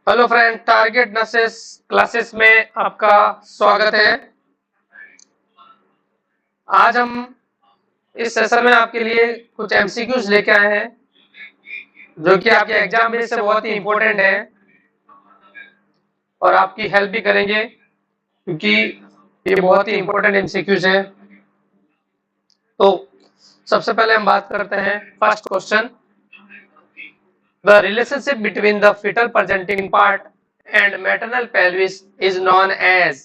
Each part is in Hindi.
Hello friend, target nurses classes में आपका स्वागत है। आज हम इस सेशन में आपके लिए कुछ एमसीक्यूज लेके आए हैं जो कि आपके एग्जाम में से बहुत ही इंपॉर्टेंट है और आपकी हेल्प भी करेंगे क्योंकि ये बहुत ही इंपॉर्टेंट एमसीक्यूज है। तो सबसे पहले हम बात करते हैं first question. The relationship between the fetal presenting part and maternal pelvis is known as।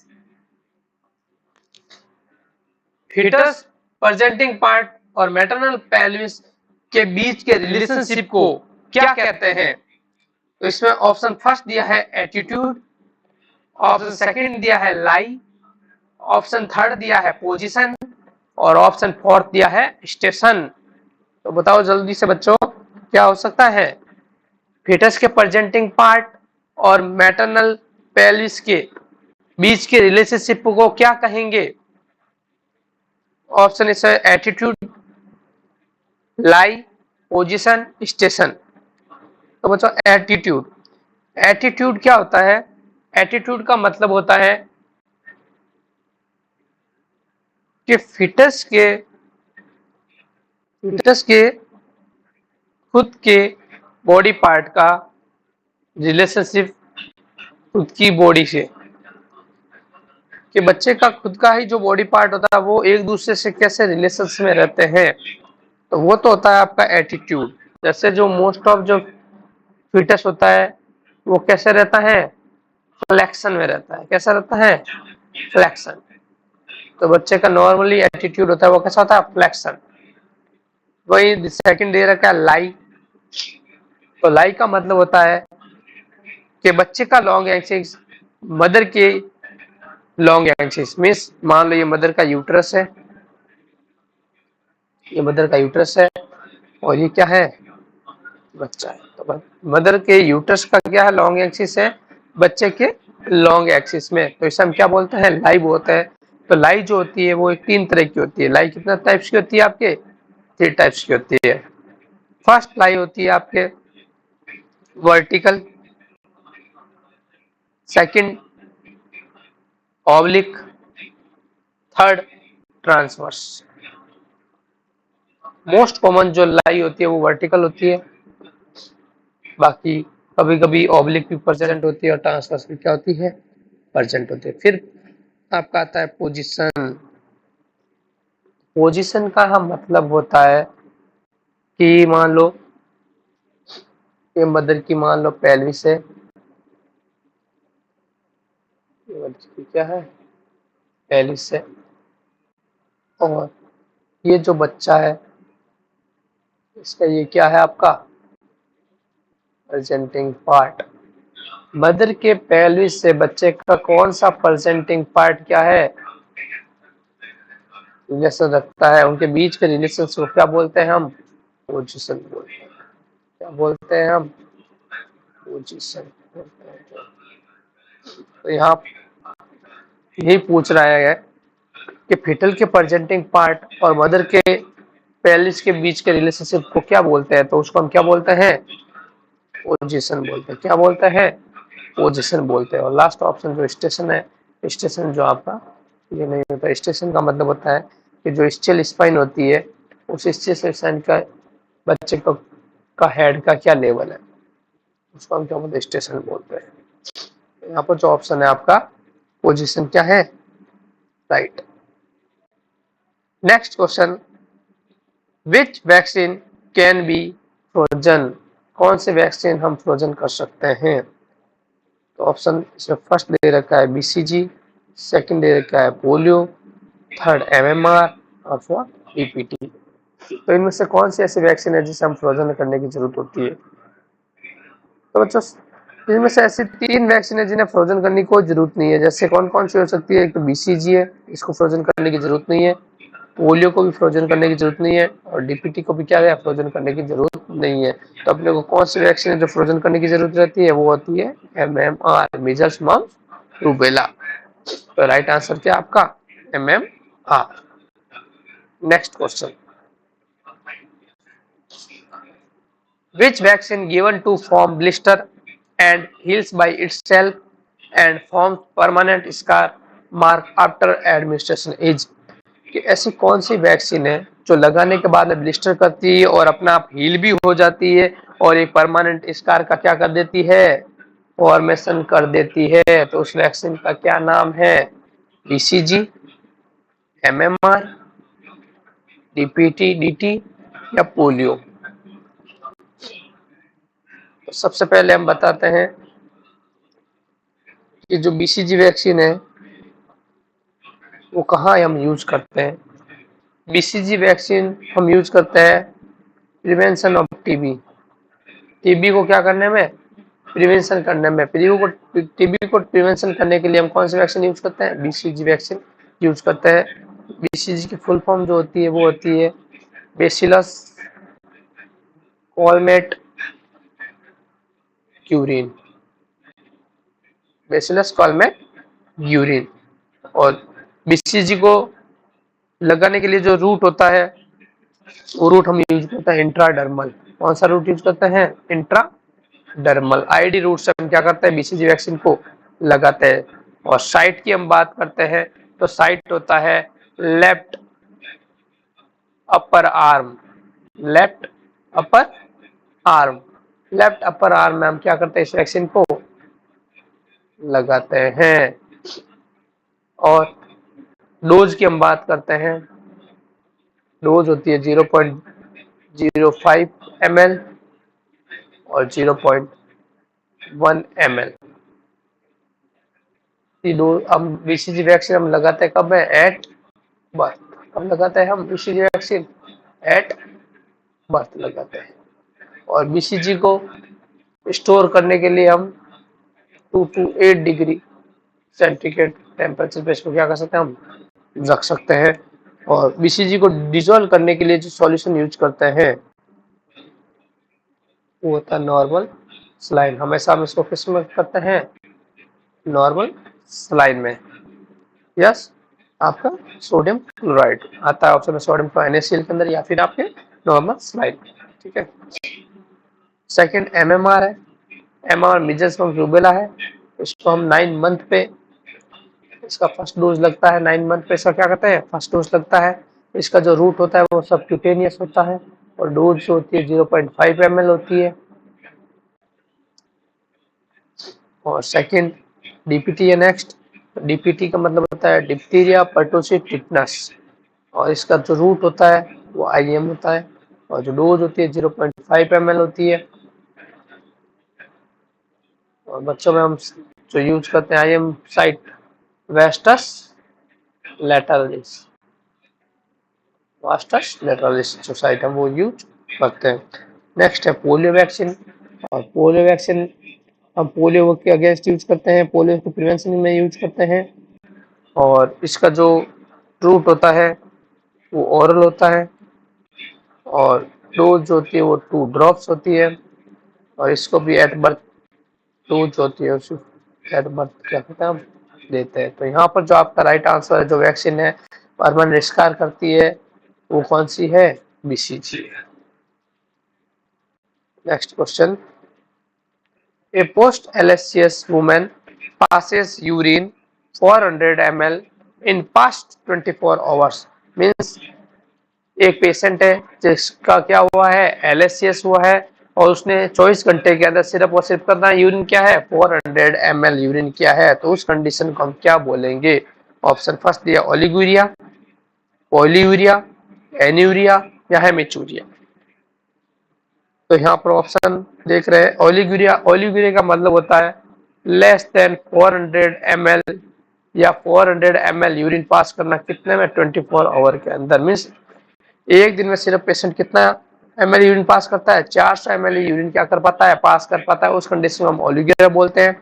Foetus presenting part और मैटरनल पेल्विस के बीच के रिलेशनशिप को क्या कहते हैं? तो इसमें ऑप्शन फर्स्ट दिया है एटीट्यूड, ऑप्शन सेकंड दिया है लाई, ऑप्शन थर्ड दिया है पोजीशन और ऑप्शन फोर्थ दिया है स्टेशन। तो बताओ जल्दी से बच्चों, क्या हो सकता है? फीटस के प्रेजेंटिंग पार्ट और मैटरनल पेल्विस के बीच के रिलेशनशिप को क्या कहेंगे? Option is attitude, lie, position, station. तो बच्चों एटीट्यूड, एटीट्यूड क्या होता है? एटीट्यूड का मतलब होता है कि फिटस के खुद के बॉडी पार्ट का रिलेशनशिप खुद की बॉडी से, कि बच्चे का खुद का ही जो बॉडी पार्ट होता है वो एक दूसरे से कैसे रिलेशंस में रहते हैं, तो वो तो होता है आपका एटीट्यूड। जैसे जो मोस्ट ऑफ जो फिटस होता है वो कैसे रहता है? फ्लेक्शन में रहता है। कैसा रहता है? फ्लेक्शन। तो बच्चे का नॉर्मली एटीट्यूड होता है वो कैसा होता है? फ्लेक्शन। वही सेकंड दे रखा है लाई। तो लाई का मतलब होता है कि बच्चे का लॉन्ग एक्सिस मदर के लॉन्ग एक्सिस मीन्स, मान लो ये मदर का यूट्रस है, ये मदर का यूट्रस है और ये क्या है? बच्चा है। तो मदर के यूट्रस का क्या है? लॉन्ग एक्सिस है, बच्चे के लॉन्ग एक्सिस में। तो इसे हम क्या बोलते हैं? लाई बोलते हैं। तो लाई जो होती है वो एक तीन तरह की होती है। लाई कितना टाइप्स की होती है? आपके थ्री टाइप्स की होती है। फर्स्ट लाई होती है आपके vertical, second oblique, third transverse. Most common जो लाई होती है वो वर्टिकल होती है, बाकी कभी कभी ऑब्लिक भी प्रेजेंट होती है और ट्रांसवर्स भी क्या होती है? प्रेजेंट होती है। फिर आपका आता है पोजीशन। पोजीशन का हम मतलब होता है कि मान लो ये मदर की मान लो पेल्विस है, ये मदर की क्या है? पेल्विस है, और ये जो बच्चा है इसका ये क्या है? आपका प्रेजेंटिंग पार्ट। मदर के पेल्विस से बच्चे का कौन सा प्रेजेंटिंग पार्ट क्या है? रिलेशन रखता है, उनके बीच के रिलेशन को क्या बोलते हैं हम? पोजीशन बोलते हैं। क्या बोलते हैं हम? पोजीशन बोलते हैं। तो यहाँ यही पूछ रहा है कि फिटल के प्रेजेंटिंग पार्ट और मदर के पेल्विस के बीच के रिलेशनशिप को क्या बोलते हैं? तो उसको हम क्या बोलते हैं? पोजीशन बोलते हैं। क्या बोलते हैं? पोजीशन बोलते हैं। और लास्ट ऑप्शन जो स्टेशन है, स्टेशन जो आपका ये नहीं होता। स्टेशन का मतलब होता है कि जो स्चेल स्पाइन होती है उस स्चेल स्पाइन का बच्चे का हेड का क्या लेवल है, उसको हम क्या बोलते हैं? स्टेशन बोलते हैं। यहाँ पर जो ऑप्शन है आपका पोजीशन क्या है? Right. Next question, which vaccine can be frozen? कौन से वैक्सीन हम फ्रोजन कर सकते हैं? तो ऑप्शन इसमें फर्स्ट दे रखा है बीसीजी, सेकंड दे रखा है पोलियो, थर्ड एमएमआर और फोर्थ डीपीटी। तो इनमें से कौन सी ऐसी वैक्सीन है जिसे हम फ्रोजन करने की जरूरत होती है? तो बच्चों इनमें से ऐसी तीन वैक्सीन है जिन्हें फ्रोजन करने की कोई जरूरत नहीं है। जैसे कौन कौन सी हो सकती है? एक तो बीसीजी है, इसको फ्रोजन करने की जरूरत नहीं है। पोलियो को भी फ्रोजन करने की जरूरत नहीं है और डीपीटी को भी क्या है? फ्रोजन करने की जरूरत नहीं है। तो अपने को कौन सी वैक्सीन है जो फ्रोजन करने की जरूरत रहती है? वो होती है एमएमआर, मीजल्स मम्प्स रूबेला। तो राइट आंसर क्या आपका? MMR. Next question, which vaccine given to form blister and heals by itself and forms permanent scar mark after administration is कि ऐसी कौन सी वैक्सीन है जो लगाने के बाद में ब्लिस्टर करती है और अपना आप हील भी हो जाती है और एक परमानेंट स्कार का क्या कर देती है, फॉर्मेशन कर देती है। तो उस वैक्सीन का क्या नाम है? बीसीजी, एमएमआर, डीपीटी, डीटी या पोलियो। तो सबसे पहले हम बताते हैं कि जो बीसीजी वैक्सीन है वो कहाँ हम यूज करते हैं। बीसीजी वैक्सीन हम यूज करते हैं प्रिवेंशन ऑफ टीबी। टीबी को क्या करने में? प्रिवेंशन करने में। टीबी को प्रिवेंशन करने के लिए हम कौन सी वैक्सीन यूज करते हैं? बीसीजी वैक्सीन यूज करते हैं। बीसीजी की फुल फॉर्म जो होती है वो होती है बेसिलस कॉलमेट यूरिन, बेसिलस कॉलमेट यूरिन। और बीसीजी को लगाने के लिए जो रूट होता है वो रूट हम यूज करते हैं इंट्राडर्मल। कौन सा रूट यूज करते हैं? इंट्राडर्मल। आईडी रूट से हम क्या करते हैं? बीसीजी वैक्सीन को लगाते हैं। और साइट की हम बात करते हैं तो साइट होता है left upper arm. Left upper arm, left upper arm में हम क्या करते हैं? इस वैक्सीन को लगाते हैं। और डोज की हम बात करते हैं, डोज होती है 0.05 ml और 0.1 ml। हम बीसीजी वैक्सीन हम लगाते हैं कब है? At birth. कब लगाते हैं हम बीसीजी वैक्सीन? एट बर्थ लगाते हैं। और बीसीजी को स्टोर करने के लिए हम 2 to 8 डिग्री सेंटीग्रेड टेम्परेचर पे इसको क्या कर सकते हैं? हम रख सकते हैं। और बीसीजी को डिसॉल्व करने के लिए जो सॉल्यूशन यूज करते हैं वो होता है नॉर्मल सलाइन। हमेशा हम इसको किस में करते हैं? नॉर्मल सलाइन में। यस, आपका सोडियम क्लोराइड आता है ऑप्शन में, सोडियम NaCl के अंदर या फिर आपके नॉर्मल सलाइन। ठीक है। सेकंड एमएमआर है। एमएमआर मीजल्स और रूबेला है। इसको हम 9 मंथ पे इसका फर्स्ट डोज लगता है। 9 मंथ पे इसका क्या करते हैं? फर्स्ट डोज लगता है। इसका जो रूट होता है वो सबक्यूटेनियस होता है और डोज जो होती है 0.5 ml होती है। और सेकंड डीपीटी है नेक्स्ट। डीपीटी का मतलब होता है डिप्थीरिया पर्टुसिस टिटनस और इसका जो रूट होता है वो आईएम होता है और जो डोज होती है 0.5 ml होती है। और बच्चों में हम जो यूज करते हैं IM site vastus lateralis, vastus lateralis जो साइट है वो यूज करते हैं। नेक्स्ट है पोलियो वैक्सीन। और पोलियो वैक्सीन हम पोलियो के अगेंस्ट यूज करते हैं, पोलियो को प्रिवेंशन में यूज करते हैं। और इसका जो रूट होता है वो ओरल होता है और डोज होती है वो 2 ड्रॉप्स होती है। और इसको भी एट बर्थ डोज होती है उसको एट बर्थ क्या कहते हैं हम देते हैं। तो यहाँ पर जो आपका राइट आंसर है, जो वैक्सीन है परमानेंट स्कार करती है वो कौन सी है? BCG. Next question, A post-LSCS woman passes urine 400 ml in past 24 hours. Means एक पेशेंट है जिसका क्या हुआ है? LSCS हुआ है और उसने 24 घंटे के अंदर सिर्फ और सिर्फ करना यूरिन क्या है? 400 ml यूरिन किया है। तो उस कंडीशन को हम क्या बोलेंगे? ऑप्शन फर्स्ट दिया ओलिगुरिया, पॉलीयूरिया, एन्यूरिया या हेमिचूरिया। तो यहाँ पर ऑप्शन देख रहे हैं ओलिगुरिया। ओलिगुरिया का मतलब होता है लेस देन 400 ml या 400 ml यूरिन पास करना कितने में? 24 आवर के अंदर। मीन्स एक दिन में सिर्फ पेशेंट कितना ml यूरिन पास करता है? 400 ml यूरिन क्या कर पाता है? पास कर पाता है। उस कंडीशन में हम ओलिगुरिया बोलते हैं।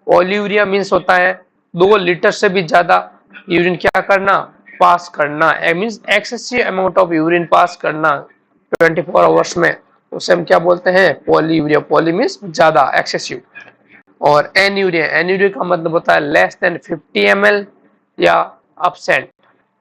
ओलिगुरिया मीन्स होता है 2 लीटर से भी ज्यादा यूरिन क्या करना? पास करना। Means excessive amount of urine pass करना 24 आवर्स में, उसे हम क्या बोलते हैं? पॉलीयूरिया। पॉली मीन्स ज्यादा, एक्सेसिव। और एन्यूरिया, एन्यूरिया का मतलब होता है लेस देन 50 ml या अपसेंट,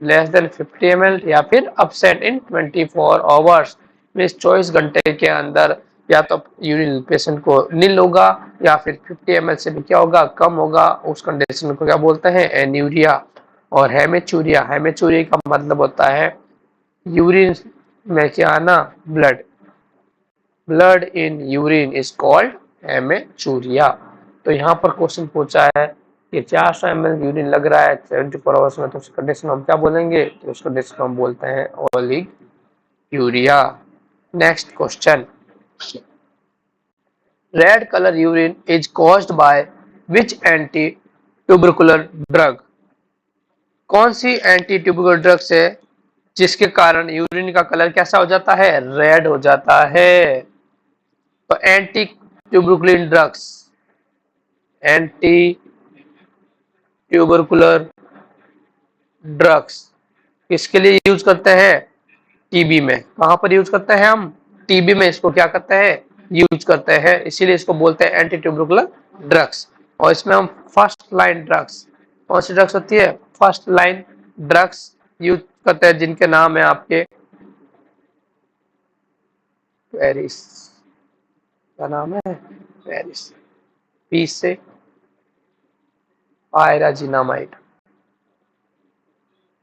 लेस देन 50 ml या फिर अपसेंट इन 24 आवर्स। मीन्स 24 घंटे के अंदर या तो यूरिन पेशेंट को नील होगा या फिर 50 ml से भी क्या होगा, कम होगा, उस कंडीशन को क्या बोलते हैं, एन्यूरिया। और हेमेचूरिया, हेमेचूरिया का मतलब होता है यूरिन में क्या आना, blood, blood in urine is called haematuria. तो यहाँ पर क्वेश्चन पूछा है कि 400 ml यूरिन लग रहा है 74 आवर्स में, तो उस कंडीशन हम क्या बोलेंगे, तो उस कंडीशन को हम बोलते हैं oliguria. Next question, red colour urine is caused by which anti tubercular drug, कौन सी एंटी ट्यूबरकुलर ड्रग्स है जिसके कारण यूरिन का कलर कैसा हो जाता है, रेड हो जाता है। तो anti tuberculin drugs, anti tubercular drugs किसके लिए यूज करते हैं, टीबी में। कहां पर यूज करते हैं हम, टीबी में इसको क्या करते हैं, यूज करते हैं, इसीलिए इसको बोलते हैं एंटी ट्यूबरकुलर ड्रग्स। और इसमें हम फर्स्ट लाइन ड्रग्स, कौन सी ड्रग्स होती है, फर्स्ट लाइन ड्रग्स यूज करते हैं, जिनके नाम है आपके पेरिस, क्या नाम है, पेरिस, पी से पायराजिनामाइड,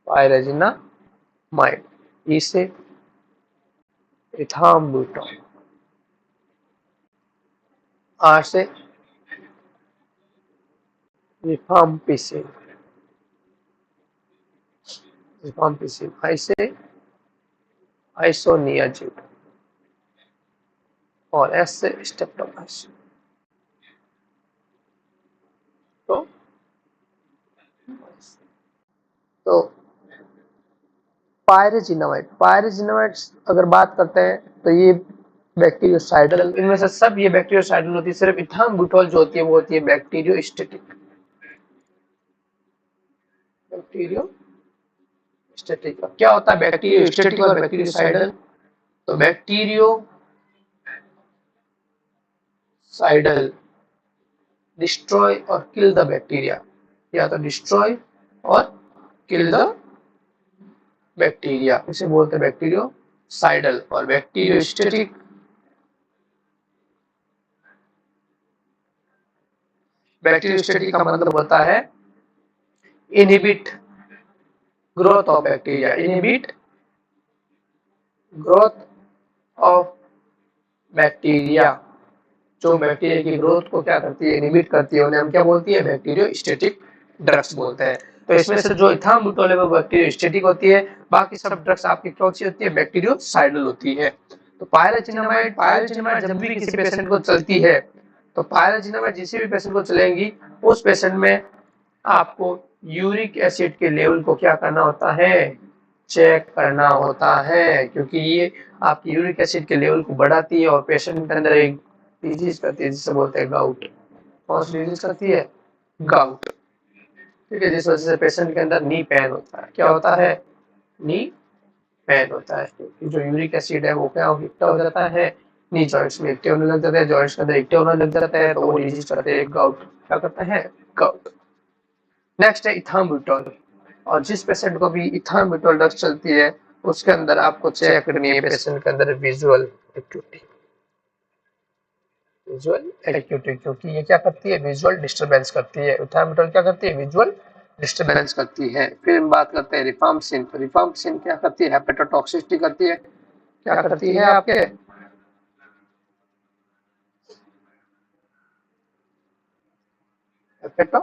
पायराजिनामाइड, ई से इथाम्बुटोल, आर से रिफाम्पिसिन, रिफाम्पिसिन, आई से आइसोनियाजिन, और एस से स्टेप्टोमाइसिन। तो तो पायरेजिनामाइड, पायरेजिनामाइड अगर बात करते हैं तो ये बैक्टीरियोसाइडल, इनमें से सब ये बैक्टीरियोसाइडल होती है, सिर्फ इथाम्बुटोल जो होती है वो होती है बैक्टीरियोस्टैटिक, बैक्टीरियोस्टैटिक। क्या होता है बैक्टीरियोस्टैटिक और बैक्टीरियोसाइडल, तो बैक्टीरियोसाइडल डिस्ट्रॉय और किल द बैक्टीरिया, या तो डिस्ट्रॉय और किल द बैक्टीरिया, इसे बोलते हैं बैक्टीरियोसाइडल। और बैक्टीरियोस्टैटिक, बैक्टीरियोस्टैटिक का मतलब होता है inhibit growth of bacteria, inhibit growth of bacteria, जो बैक्टीरिया की ग्रोथ को क्या करती है, इनहिबिट करती है, उन्हें हम क्या बोलती है, बैक्टीरियोस्टैटिक ड्रग्स बोलते हैं। तो इसमें से जो इथाम्बुटोल है वो बैक्टीरियोस्टैटिक होती है, बाकी सब ड्रग्स आपकी कौन सी होती है, बैक्टीरियोसाइडल होती है। तो पायरेजिनामाइड, पायरेजिनामाइड जब भी किसी पेशेंट को चलती है, तो पायरेजिनामाइड जिस भी पेशेंट को चलेंगी उस पेशेंट में आपको यूरिक एसिड के लेवल को क्या करना होता है, चेक करना होता है, क्योंकि ये आपकी यूरिक एसिड के लेवल को बढ़ाती है और पेशेंट के अंदर एक डिजीज करती है जिसे बोलते हैं गाउट। कौन सी डिजीज करती है, गाउट, ठीक है, जिस वजह से पेशेंट के अंदर नी पेन होता है, क्या होता है, नी पेन होता है, क्योंकि जो यूरिक एसिड है वो क्या इकट्ठा हो जाता है नी जॉइंट्स में, इकट्ठे होने लग जाते हैं, जॉइंट्स के अंदर इकट्ठे होने लग जाता है, तो वो डिजीज करते हैं गाउट, क्या करता है, गाउट। नेक्स्ट है इथाम्बुटोल, और जिस पेशेंट को भी इथाम्बुटोल ड्रग्स चलती है उसके अंदर आपको चेक करनी है पेशेंट के अंदर विजुअल एक्यूटी, विजुअल एक्यूटी, क्योंकि ये क्या करती है, विजुअल डिस्टरबेंस करती है, इथाम्बुटोल क्या करती है, विजुअल डिस्टरबेंस करती है। फिर हम बात करते हैं रिफाम्पिसिन, तो रिफाम्पिसिन क्या करती है, हेपेटोटॉक्सिसिटी करती है, क्या करती है आपके, हेपेटो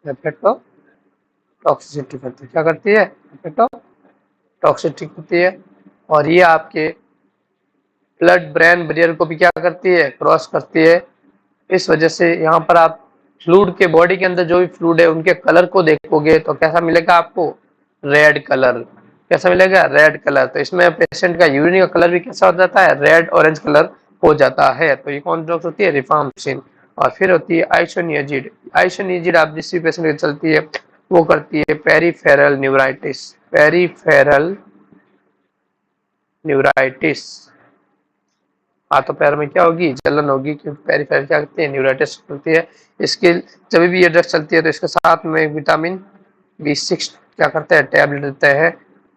हेपेटोटॉक्सिसिटी करती है, क्या करती है, हेपेटोटॉक्सिसिटी करती है। और ये आपके ब्लड ब्रेन बैरियर को भी क्या करती है, क्रॉस करती है। इस वजह से यहाँ पर आप फ्लूइड के बॉडी के अंदर जो भी फ्लूइड है उनके कलर को देखोगे तो कैसा मिलेगा आपको, रेड कलर, कैसा मिलेगा, रेड कलर। तो इसमें पेशेंट का यूरिन का कलर भी कैसा हो जाता है, रेड ऑरेंज कलर हो जाता है। तो ये कौन ड्रग्स होती है, रिफाम्पिसिन। और फिर होती है आइसोनियाजिड, आइसोनियाजिड आप जिस भी पेशेंट की चलती है वो करती है पेरीफेरल न्यूराइटिस, पेरीफेरल न्यूराइटिस, हाथों पैर में क्या होगी, जलन होगी, क्योंकि पेरिफेरल क्या करती है, न्यूराइटिस होती है। इसके जब भी ये ड्रग चलती है तो इसके साथ में विटामिन B6 क्या करते हैं, टैबलेट देते हैं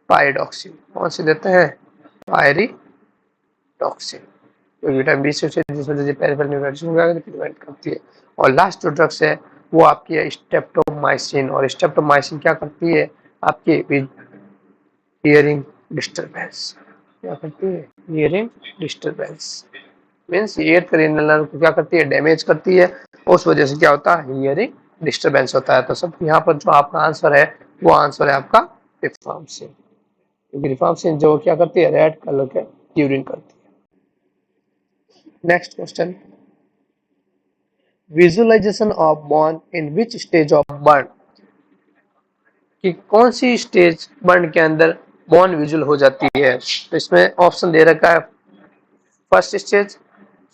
पायरिडॉक्सिन। कौन सी देते हैं, पायरिडॉक्सिन। तो विटामिन B6 है जिस वजह से पेरिफेरल न्यूराइटिस को प्रिवेंट करती है। और लास्ट जो ड्रग्स है वो आपकी है स्ट्रेप्टोमाइसिन, और स्ट्रेप्टोमाइसिन क्या करती है, आपकी हियरिंग डिस्टरबेंस। क्या करती है, hearing disturbance means year cranial को क्या करती है, डैमेज करती है। उस वजह से क्या होता है, हियरिंग डिस्टरबेंस होता है। तो सब यहाँ पर जो आपका आंसर है वो आंसर है आपका रिफाम्पिसिन, क्योंकि रिफाम्पिसिन जो क्या करती है, रेड कलर के यूरिन करती है। Next question, visualisation of burn in which stage of burn, कि कौन सी स्टेज बर्न के अंदर बर्न विजुअल हो जाती है। तो इसमें ऑप्शन दे रखा है, first stage,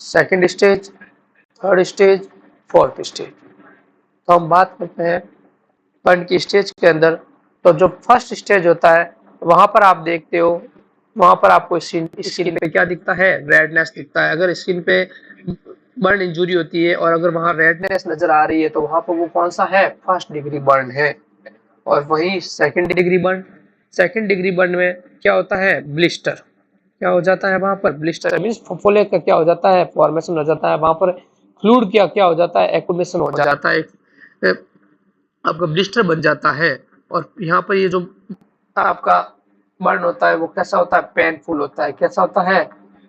second stage, third stage, fourth stage. तो हम बात करते हैं बर्न की स्टेज के अंदर। तो जो फर्स्ट स्टेज होता है वहां पर आप देखते हो, वहां पर आपको स्किन पे क्या दिखता है, रेडनेस दिखता है। अगर स्किन पे बर्न इंजुरी होती है और अगर वहां रेडनेस नजर आ रही है तो वहां पर वो कौन सा है, फर्स्ट डिग्री बर्न है। और वही सेकंड डिग्री बर्न में क्या होता है, ब्लिस्टर। क्या हो जाता है वहां पर, ब्लिस्टर मींस फफोले का क्या हो जाता है, फॉर्मेशन हो जाता है वहां पर। फ्लूइड क्या क्या हो जाता है, एक्युमुलेशन हो जाता है, आपका ब्लिस्टर बन जाता है। और यहाँ पर ये जो आपका बर्न होता है वो कैसा होता है, पेनफुल होता है। कैसा होता है,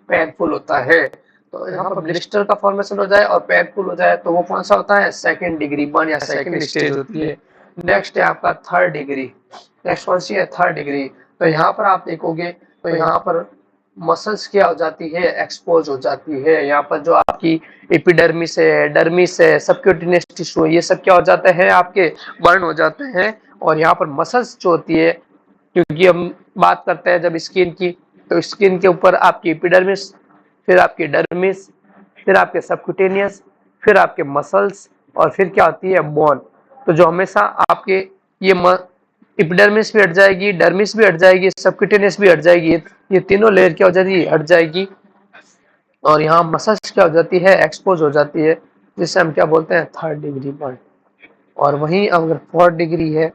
पेनफुल होता है। तो यहाँ पर ब्लिस्टर का फॉर्मेशन हो जाए और पेनफुल हो जाए तो वो कौन सा होता है, सेकंड डिग्री बर्न या सेकंड स्टेज होती है। नेक्स्ट है आपका थर्ड डिग्री। नेक्स्ट कौन सी है, थर्ड डिग्री। तो यहाँ पर आप देखोगे तो यहाँ पर मसल्स क्या हो जाती है, एक्सपोज हो जाती है। यहाँ पर जो आपकी एपिडर्मिस है, डर्मिस है, सबक्यूटेनियस टिश्यू, ये सब क्या हो जाते हैं, आपके बर्न हो जाते हैं। और यहाँ पर मसल्स जो होती है, क्योंकि हम बात करते हैं जब स्किन की, तो स्किन के ऊपर आपकी एपिडर्मिस, फिर आपकी डर्मिस, फिर आपके सबक्यूटेनियस, फिर आपके मसल्स, और फिर क्या होती है, बोन। तो जो हमेशा आपके ये एपिडर्मिस भी हट जाएगी, डर्मिस भी हट जाएगी, सबक्यूटेनियस भी हट जाएगी, ये तीनों लेयर क्या हो जाती है, हट जाएगी। और यहाँ मसल्स क्या हो जाती है, एक्सपोज हो जाती है, जिससे हम क्या बोलते हैं, थर्ड डिग्री बर्न। और वहीं अगर फोर्थ डिग्री है,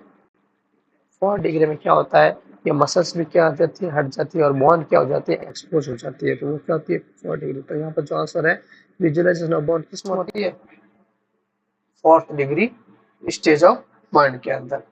फोर्थ डिग्री में क्या होता है, ये मसल्स भी क्या हो जाती है, हट जाती है, और बोन क्या हो जाती है, एक्सपोज हो जाती है। तो वो क्या होती है, फोर्थ डिग्री। तो यहाँ पर जो आंसर है, विजुअलाइजेशन ऑफ बोन किस में होती है, fourth degree stage of burn के अंदर।